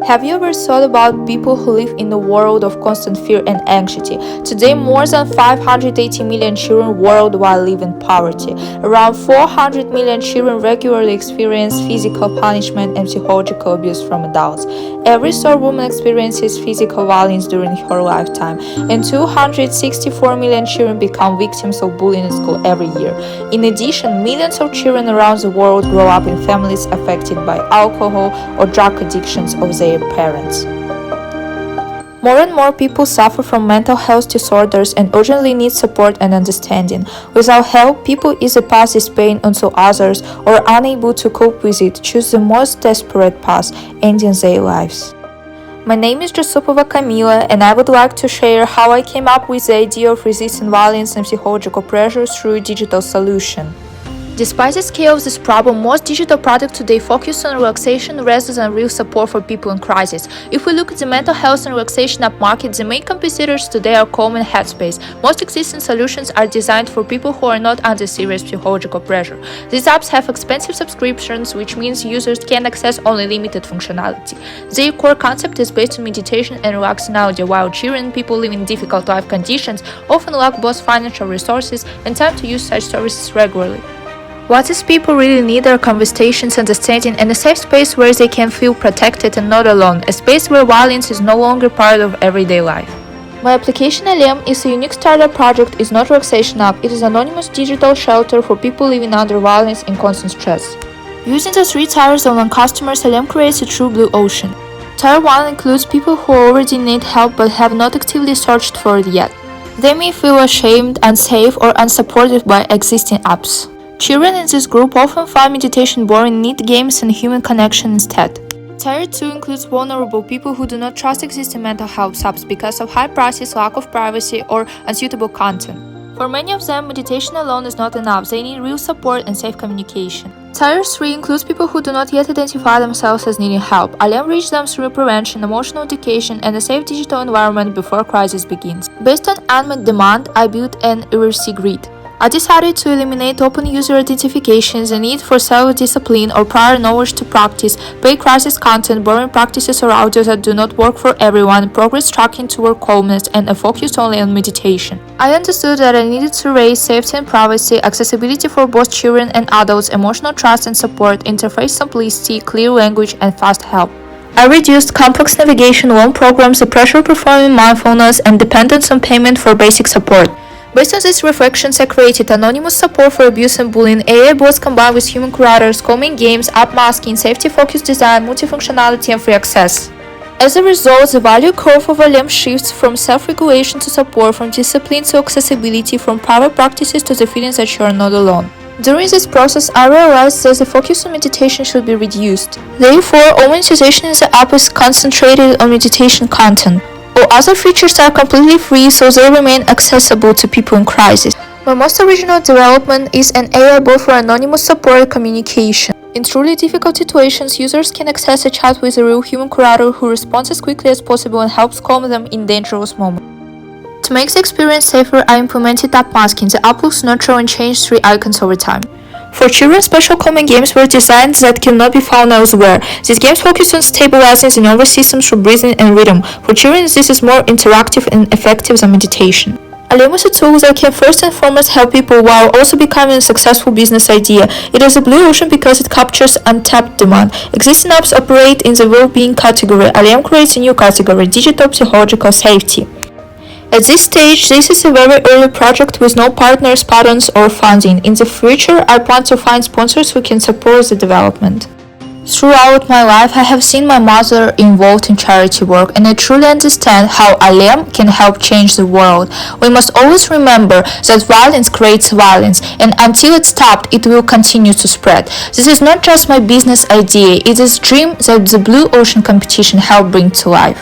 Have you ever thought about people who live in a world of constant fear and anxiety? Today, more than 580 million children worldwide live in poverty. Around 400 million children regularly experience physical punishment and psychological abuse from adults. Every third woman experiences physical violence during her lifetime, and 264 million children become victims of bullying in school every year. In addition, millions of children around the world grow up in families affected by alcohol or drug addictions of their parents. More and more people suffer from mental health disorders and urgently need support and understanding. Without help, people either pass this pain onto others or, unable to cope with it, choose the most desperate path, ending their lives. My name is Jasupova Kamila, and I would like to share how I came up with the idea of resisting violence and psychological pressure through a digital solution. Despite the scale of this problem, most digital products today focus on relaxation rather than real support for people in crisis. If we look at the mental health and relaxation app market, the main competitors today are Calm and Headspace. Most existing solutions are designed for people who are not under serious psychological pressure. These apps have expensive subscriptions, which means users can access only limited functionality. Their core concept is based on meditation and relaxing audio, while children and people living in difficult life conditions often lack both financial resources and time to use such services regularly. What these people really need are conversations, understanding, and a safe space where they can feel protected and not alone, a space where violence is no longer part of everyday life. My application Alem is a unique startup project. It's not a relaxation app, it is an anonymous digital shelter for people living under violence and constant stress. Using the 3 tiers among customers, Alem creates a true blue ocean. Tier 1 includes people who already need help but have not actively searched for it yet. They may feel ashamed, unsafe, or unsupported by existing apps. Children in this group often find meditation boring, need games and human connection instead. Tier 2 includes vulnerable people who do not trust existing mental health apps because of high prices, lack of privacy, or unsuitable content. For many of them, meditation alone is not enough. They need real support and safe communication. Tier 3 includes people who do not yet identify themselves as needing help. Alem reaches them through prevention, emotional education, and a safe digital environment before crisis begins. Based on unmet demand, I built an ERC grid. I decided to eliminate open user identifications, the need for self-discipline or prior knowledge to practice, paid crisis content, boring practices or audios that do not work for everyone, progress tracking toward calmness, and a focus only on meditation. I understood that I needed to raise safety and privacy, accessibility for both children and adults, emotional trust and support, interface simplicity, clear language, and fast help. I reduced complex navigation, long programs, the pressure of performing mindfulness, and dependence on payment for basic support. Based on these reflections, I created anonymous support for abuse and bullying, AI bots combined with human curators, calming games, app masking, safety-focused design, multifunctionality, and free access. As a result, the value curve of Alem shifts from self-regulation to support, from discipline to accessibility, from private practices to the feeling that you are not alone. During this process, I realized that the focus on meditation should be reduced. Therefore, all monetization in the app is concentrated on meditation content. All other features are completely free, so they remain accessible to people in crisis. My most original development is an AI bot for anonymous support and communication. In truly difficult situations, users can access a chat with a real human curator who responds as quickly as possible and helps calm them in dangerous moments. To make the experience safer, I implemented app masking. The app looks neutral and changed 3 icons over time. For children, special calming games were designed that cannot be found elsewhere. These games focus on stabilizing the nervous system through breathing and rhythm. For children, this is more interactive and effective than meditation. Alem is a tool that can first and foremost help people while also becoming a successful business idea. It is a blue ocean because it captures untapped demand. Existing apps operate in the well-being category. Alem creates a new category, digital psychological safety. At this stage, this is a very early project with no partners, patents, or funding. In the future, I plan to find sponsors who can support the development. Throughout my life, I have seen my mother involved in charity work, and I truly understand how Alem can help change the world. We must always remember that violence creates violence, and until it's stopped, it will continue to spread. This is not just my business idea, it is a dream that the Blue Ocean competition helped bring to life.